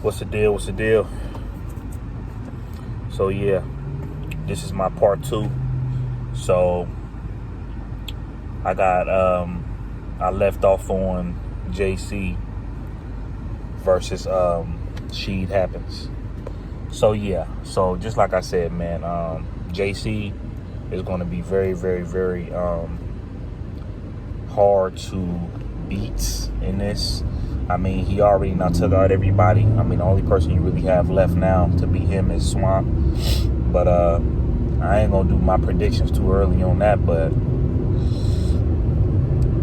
What's the deal? What's the deal? So yeah, this is my part 2. So I I left off on JC versus Sheed Happens. So yeah, so just like I said, man, JC is going to be very, very, very hard to beat in this. I mean, he already now took out everybody. I mean, the only person you really have left now to beat him is Swamp. But I ain't gonna do my predictions too early on that. But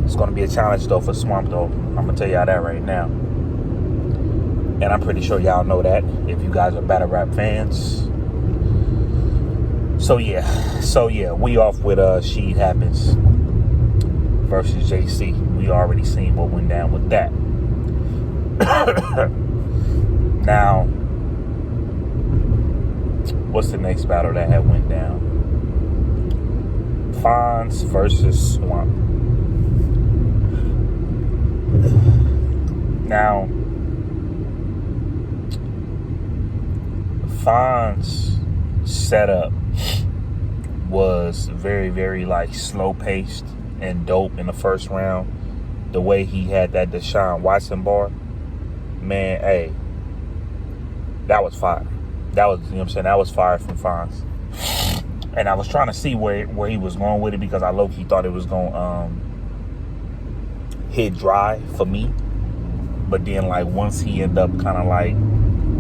it's gonna be a challenge though for Swamp though. I'm gonna tell y'all that right now. And I'm pretty sure y'all know that if you guys are battle rap fans. So yeah, we off with Sheed Happens versus JC. We already seen what went down with that. Now, what's the next battle that had went down? Fonz versus Swamp. Now, Fonz setup was very, very like slow paced and dope in the first round. The way he had that Deshaun Watson bar, man, hey, that was fire. That was, you know what I'm saying, that was fire from Fonz. And I was trying to see where he was going with it because I low-key thought it was going to hit dry for me. But then, like, once he ended up kind of like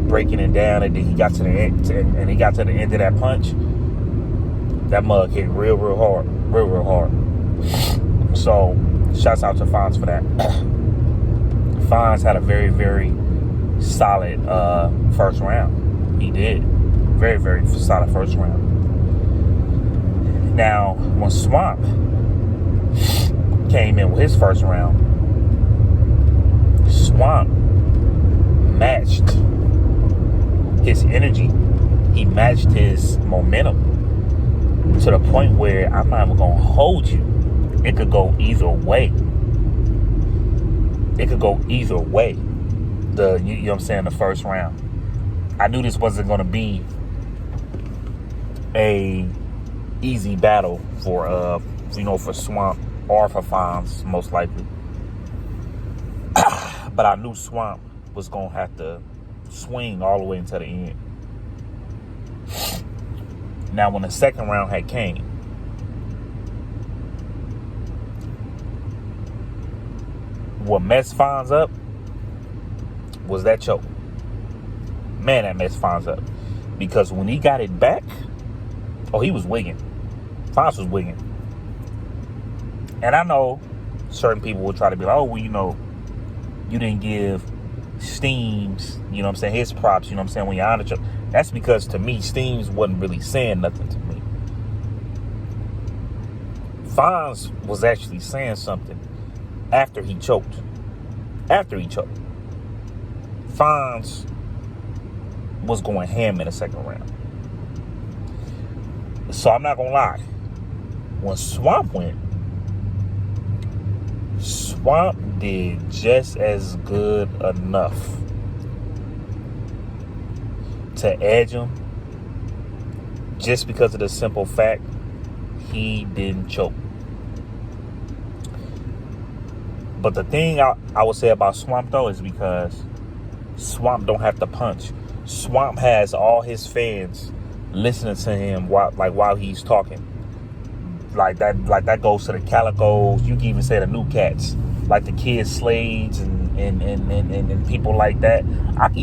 breaking it down and then he got to the end, and he got to the end of that punch, that mug hit real hard. So, shouts out to Fonz for that. Fonz had a very, very solid first round. He did. Very, very solid first round. Now, when Swamp came in with his first round, Swamp matched his energy. He matched his momentum to the point where I'm not even going to hold you. It could go either way. You know what I'm saying, the first round. I knew this wasn't going to be a easy battle for for Swamp or for Fonz, most likely. But I knew Swamp was going to have to swing all the way into the end. Now, when the second round had came, what messed Fonz up was that choke. Man, that messed Fonz up. Because when he got it back, he was wigging. Fonz was wigging. And I know certain people will try to be like, you didn't give Steams, his props, when you honored him. That's because, to me, Steams wasn't really saying nothing to me. Fonz was actually saying something after he choked. Fonz was going ham in the second round. So I'm not going to lie. When Swamp went, Swamp did just as good enough to edge him, just because of the simple fact he didn't choke. But the thing I would say about Swamp though is because Swamp don't have to punch. Swamp has all his fans listening to him while he's talking. Like that goes to the Calicos. You can even say the new cats, like the Kid Slades and people like that. I can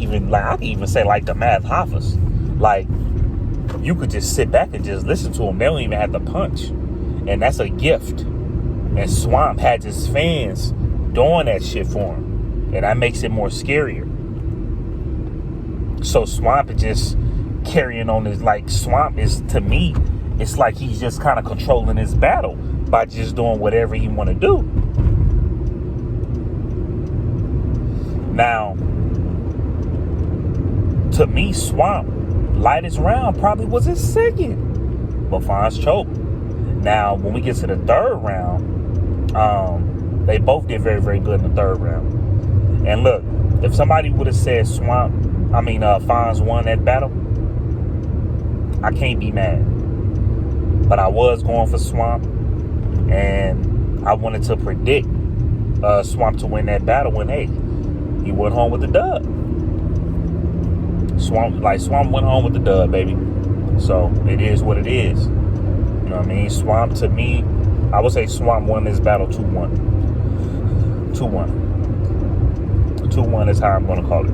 even say like the Math Hoffers. Like, you could just sit back and just listen to them. They don't even have to punch, and that's a gift. And Swamp had his fans doing that shit for him, and that makes it more scarier. So Swamp is just carrying on his, like, Swamp is, to me, it's like he's just kind of controlling his battle by just doing whatever he want to do. Now, to me, Swamp, lightest round probably was his second, but Fonz choked. Now, when we get to the third round, they both did very, very good in the third round. And look, if somebody would have said Swamp Fonz won that battle, I can't be mad. But I was going for Swamp, and I wanted to predict Swamp to win that battle when, hey, he went home with the dub. Swamp went home with the dub, baby. So it is what it is. You know what I mean? Swamp, to me, I would say Swamp won this battle 2-1. 2-1. 2-1 is how I'm going to call it.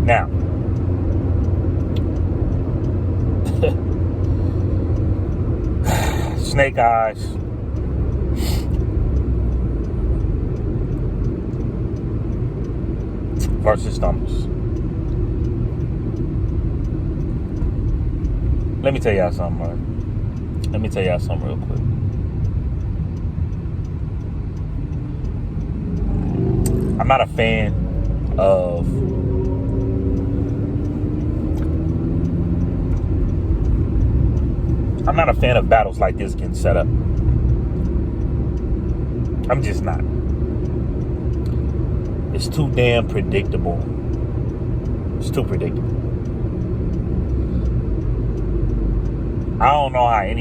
Now, Snake Eyes versus Stumbles. Let me tell y'all something, right? Let me tell y'all something real quick. I'm not a fan of battles like this getting set up. I'm just not. It's too damn predictable. It's too predictable. I don't know how I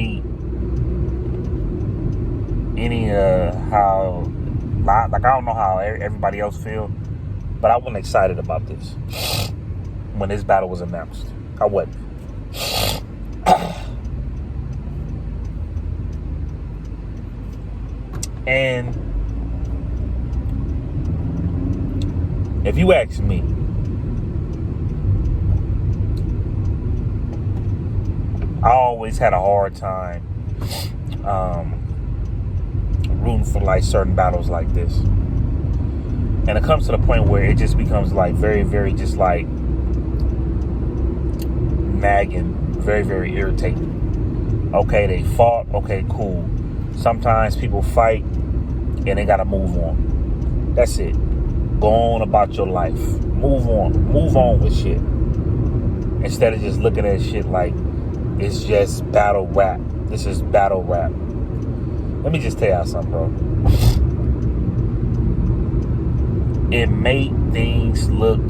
don't know how everybody else feel, but I wasn't excited about this when this battle was announced. I wasn't. And if you ask me, I always had a hard time rooting for like certain battles like this. And it comes to the point where it just becomes like very, very just like nagging, very, very irritating. Okay, they fought. Okay, cool. Sometimes people fight and they gotta move on. That's it. Go on about your life. Move on with shit. Instead of just looking at shit like it's just battle rap. This is battle rap. Let me just tell y'all something, bro. It made things look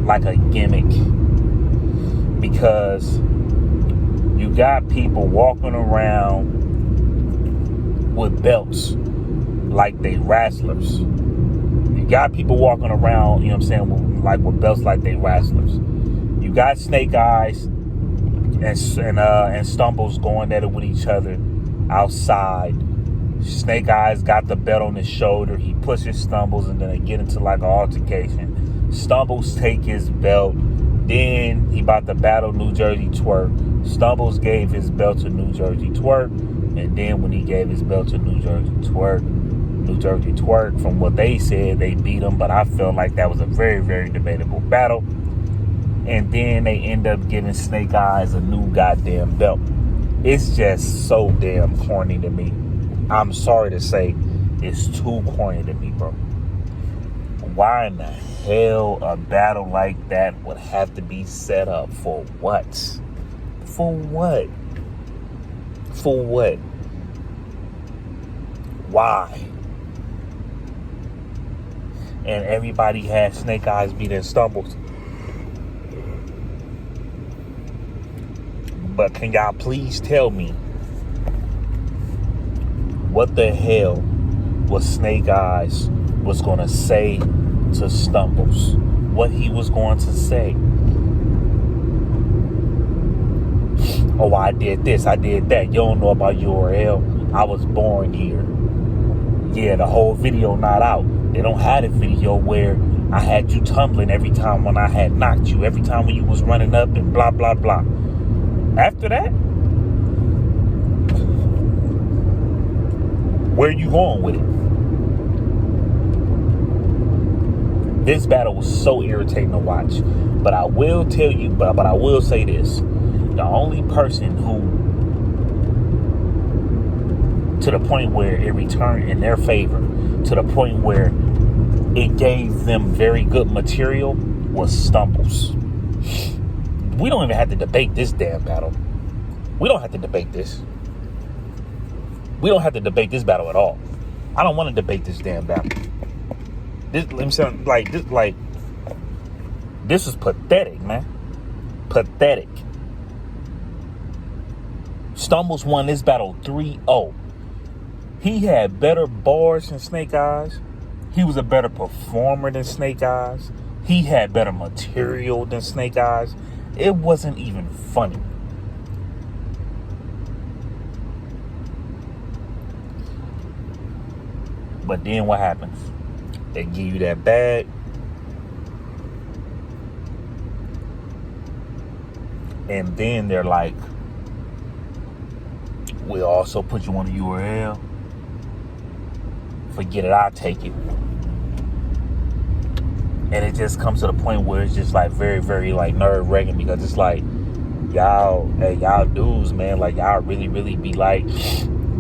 like a gimmick because you got people walking around with belts like they wrestlers. You got people walking around, you know what I'm saying, with belts like they wrestlers. You got Snake Eyes and Stumbles going at it with each other outside. Snake Eyes got the belt on his shoulder. He pushes Stumbles, and then they get into like an altercation. Stumbles take his belt. Then he about to battle New Jersey Twerk. Stumbles gave his belt to New Jersey Twerk. And then when he gave his belt to New Jersey Twerk, from what they said, they beat him. But I felt like that was a very, very debatable battle. And then they end up giving Snake Eyes a new goddamn belt. It's just so damn corny to me. I'm sorry to say, it's too corny to me, bro. Why in the hell a battle like that would have to be set up for what? For what? For what? Why? And everybody had Snake Eyes beating Stumbles. But can y'all please tell me what the hell was Snake Eyes was going to say to Stumbles? What he was going to say? Oh, I did this, I did that. You don't know about URL. I was born here. Yeah, the whole video not out. They don't have a video where I had you tumbling every time when I had knocked you. Every time when you was running up and blah, blah, blah. After that, where you going with it? This battle was so irritating to watch. But I will tell you, but I will say this. The only person who, to the point where it returned in their favor, to the point where it gave them very good material, was Stumbles. We don't even have to debate this damn battle. We don't have to debate this. We don't have to debate this battle at all. I don't want to debate this damn battle. This, let me say, this is pathetic, man. Pathetic. Stumbles won this battle 3-0. He had better bars than Snake Eyes. He was a better performer than Snake Eyes. He had better material than Snake Eyes. It wasn't even funny. But then what happens? They give you that bag. And then they're like, we'll also put you on the URL. Forget it, I'll take it. And it just comes to the point where it's just like very, very like nerve-wracking, because it's like, y'all dudes, man, like y'all really, really be like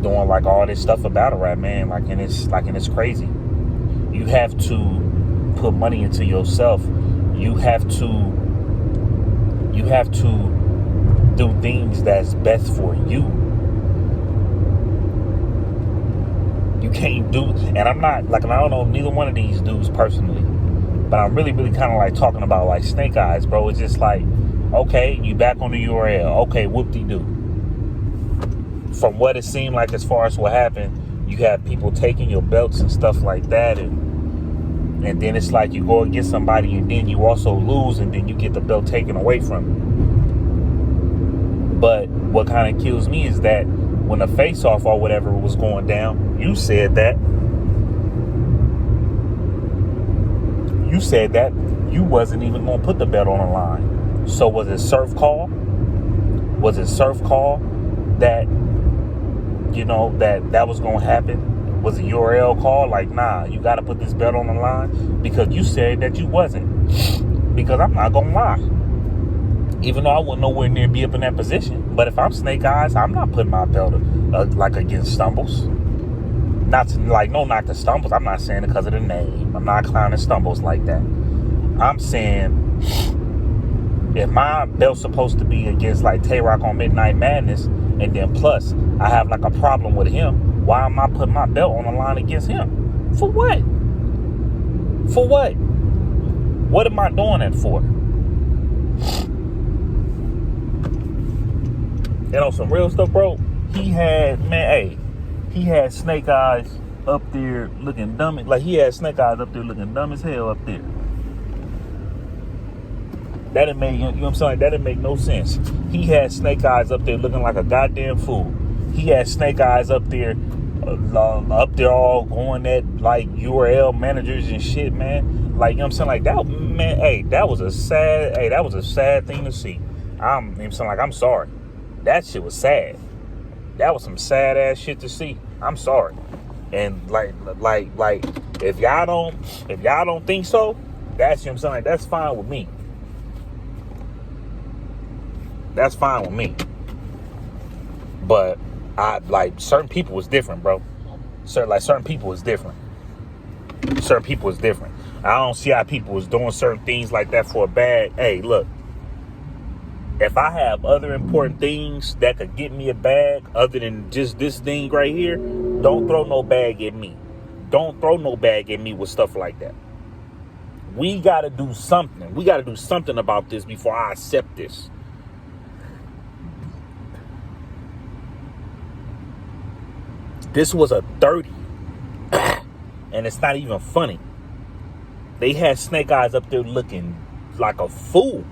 doing like all this stuff about battle rap, man. And it's crazy. You have to put money into yourself. You have to do things that's best for you. You can't do, and I'm not like, and I don't know neither one of these dudes personally, but I'm really, really kind of like talking about like Snake Eyes, bro. It's just like, okay, you back on the URL. Okay, whoop-de-doo. From what it seemed like as far as what happened, you have people taking your belts and stuff like that, and then it's like you go against somebody and then you also lose, and then you get the belt taken away from you. But what kind of kills me is that when the face-off or whatever was going down, you said that you wasn't even going to put the belt on the line. So was it surf call? Was it surf call that, you know, that was going to happen? Was it URL call? Like, nah, you got to put this belt on the line? Because you said that you wasn't. Because I'm not going to lie. Even though I wouldn't nowhere near be up in that position. But if I'm Snake Eyes, I'm not putting my belt like against Stumbles. Not to, like, no knock to Stumbles. I'm not saying it because of the name. I'm not clowning Stumbles like that. I'm saying if my belt's supposed to be against like Tay-Rock on Midnight Madness, and then plus I have like a problem with him, why am I putting my belt on the line against him? For what? For what? What am I doing that for? You know, some real stuff, bro. He had Snake Eyes up there looking dumb. Like, he had Snake Eyes up there looking dumb as hell up there. That didn't make, you know what I'm saying? That didn't make no sense. He had Snake Eyes up there looking like a goddamn fool. He had Snake Eyes up there all going at like URL managers and shit, man. Like, you know what I'm saying? Like, that, man, that was a sad thing to see. You know what I'm saying? Like, I'm sorry. That shit was sad. That was some sad ass shit to see. I'm sorry. And like if y'all don't think so, that's, you know what I'm saying? Like, that's fine with me. That's fine with me. But I like certain people was different, bro. Certain people was different. Certain people was different. I don't see how people was doing certain things like that for a bag. Hey, look. If I have other important things that could get me a bag other than just this thing right here, don't throw no bag at me. Don't throw no bag at me with stuff like that. We got to do something. We got to do something about this before I accept this. This was a 30. And it's not even funny. They had Snake Eyes up there looking like a fool.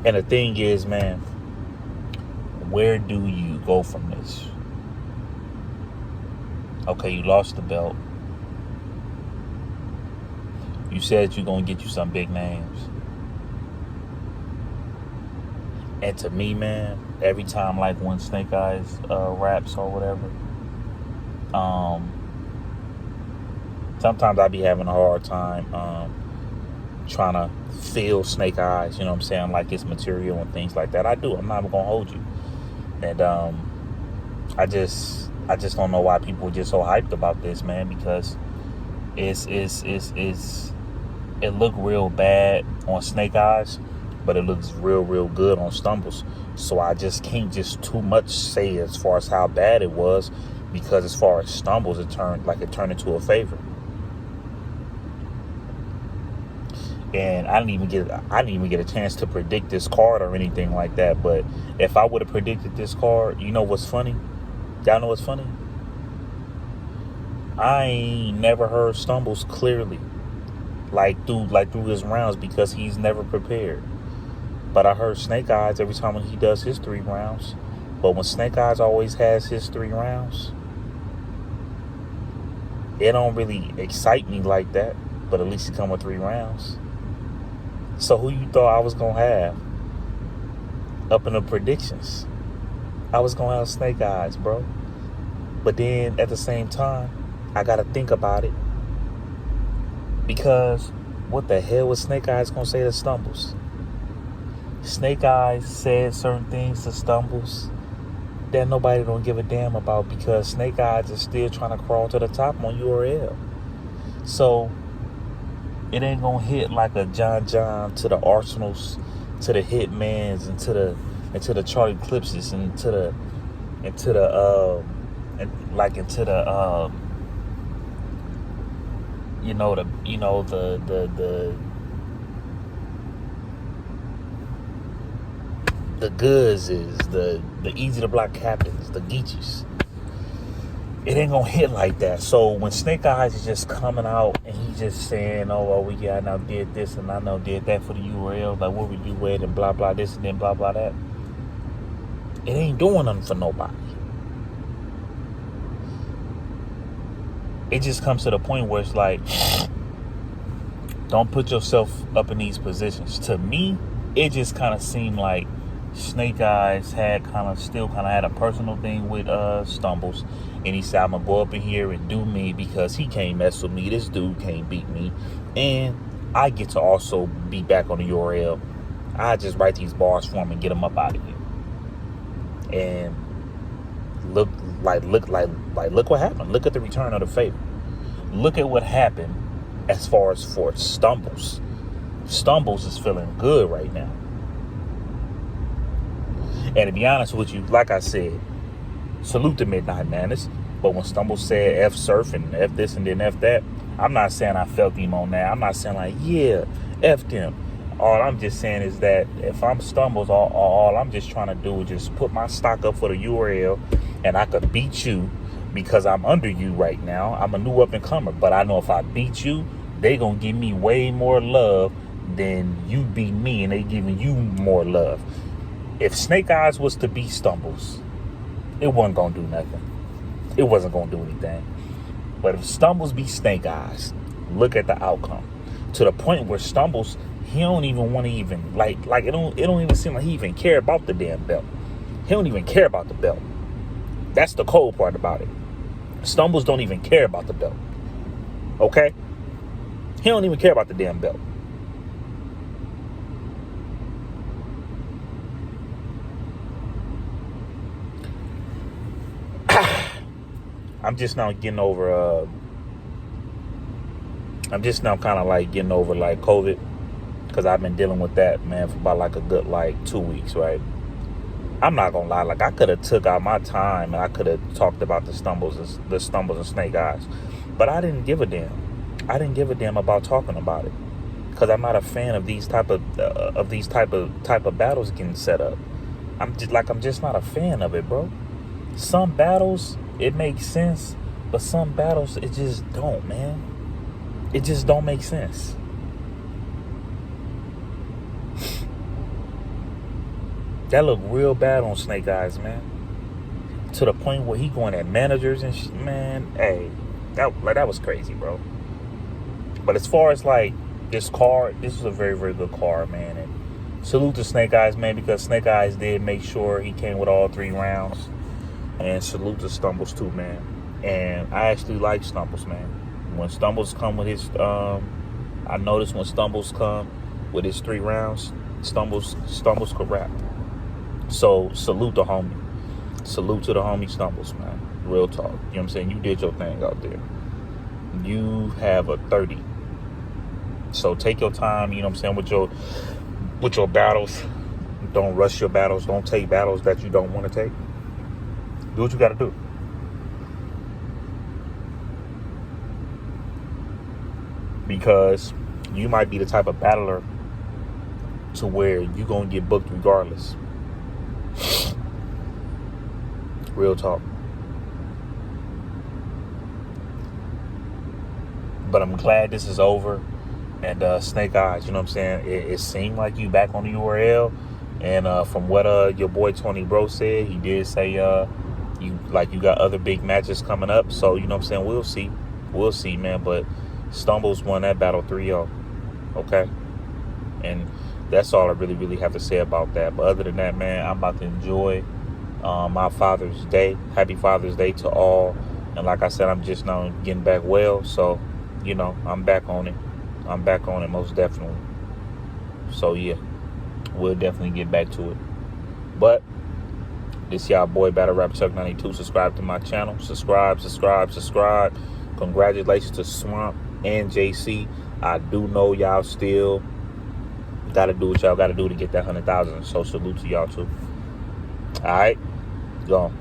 And the thing is, man, where do you go from this? Okay, you lost the belt. You said you're going to get you some big names. And to me, man, every time like when Snake Eyes raps or whatever, sometimes I be having a hard time trying to feel Snake Eyes, you know what I'm saying, like his material and things like that. I do. I'm not even gonna hold you. And I just don't know why people are just so hyped about this, man, because it looked real bad on Snake Eyes, but it looks real good on Stumbles. So I just can't just too much say as far as how bad it was, because as far as Stumbles, it turned into a favorite. And I didn't even get a chance to predict this card or anything like that. But if I would have predicted this card, you know what's funny? Y'all know what's funny? I ain't never heard Stumbles clearly, like through his rounds, because he's never prepared. But I heard Snake Eyes every time when he does his 3 rounds. But when Snake Eyes always has his 3 rounds, it don't really excite me like that. But at least he come with 3 rounds. So who you thought I was gonna have up in the predictions? I was gonna have Snake Eyes, bro. But then at the same time, I gotta think about it, because what the hell was Snake Eyes gonna say to Stumbles? Snake Eyes said certain things to Stumbles that nobody don't give a damn about, because Snake Eyes is still trying to crawl to the top on URL. So it ain't gonna hit like a John to the Arsenals, to the Hitmans, and to the Charlie Clipses, and to the the goods is the easy to block captains, the Geechies. It ain't gonna hit like that. So when Snake Eyes is just coming out and he's just saying, "Oh, well, I now did this and I now did that for the URL, like what we do with and blah blah this and then blah blah that," it ain't doing nothing for nobody. It just comes to the point where it's like, don't put yourself up in these positions. To me, it just kind of seemed like Snake Eyes still had a personal thing with Stumbles, and he said, "I'm gonna go up in here and do me because he can't mess with me. This dude can't beat me, and I get to also be back on the URL. I just write these bars for him and get him up out of here." And look what happened. Look at the return of the favor. Look at what happened as far as for Stumbles. Stumbles is feeling good right now. And to be honest with you, like I said, salute to Midnight Madness. But when Stumbles said F surf and F this and then F that, I'm not saying I felt him on that. I'm not saying like, yeah, F them. All I'm just saying is that if I'm Stumbles, all I'm just trying to do is just put my stock up for the URL, and I could beat you because I'm under you right now. I'm a new up and comer, but I know if I beat you, they gonna give me way more love than you beat me, and they giving you more love. If Snake Eyes was to beat Stumbles, it wasn't gonna do nothing. It wasn't gonna do anything. But if Stumbles beat Snake Eyes, look at the outcome. To the point where Stumbles, he don't even want to even like it don't even seem like he even care about the damn belt. He don't even care about the belt. That's the cold part about it. Stumbles don't even care about the belt. Okay? He don't even care about the damn belt. I'm just now kind of like getting over like COVID, because I've been dealing with that, man, for about like a good like 2 weeks, right? I'm not gonna lie, like I could have took out my time and I could have talked about the stumbles and Snake Eyes, but I didn't give a damn. I didn't give a damn about talking about it, because I'm not a fan of these type of battles getting set up. I'm just not a fan of it, bro. Some battles it makes sense, but some battles it just don't, man. It just don't make sense. That looked real bad on Snake Eyes, man. To the point where he going at managers and man, hey, that was crazy, bro. But as far as like this card, this was a very, very good card, man. And salute to Snake Eyes, man, because Snake Eyes did make sure he came with all 3 rounds. And salute to Stumbles too, man. And I actually like Stumbles, man. When Stumbles come with his, I noticed when Stumbles come with his 3 rounds, Stumbles could rap. So salute the homie. Salute to the homie Stumbles, man. Real talk. You know what I'm saying? You did your thing out there. You have a 30. So take your time, you know what I'm saying, with your battles. Don't rush your battles. Don't take battles that you don't want to take. Do what you got to do. Because you might be the type of battler to where you're going to get booked regardless. Real talk. But I'm glad this is over. And Snake Eyes, you know what I'm saying? It seemed like you back on the URL. And from what your boy Tony Bro said, he did say you got other big matches coming up. So, you know what I'm saying? We'll see. We'll see, man. But Stumbles won that battle 3-0. Okay? And that's all I really, really have to say about that. But other than that, man, I'm about to enjoy my Father's Day. Happy Father's Day to all. And like I said, I'm just now getting back well. So, you know, I'm back on it. I'm back on it most definitely. So, yeah. We'll definitely get back to it. But this y'all boy Battle Rap Chuck 92. Subscribe to my channel. Subscribe. Congratulations to Swamp and JC. I do know y'all still gotta do what y'all gotta do to get that 100,000. So salute to y'all too. Alright, go on.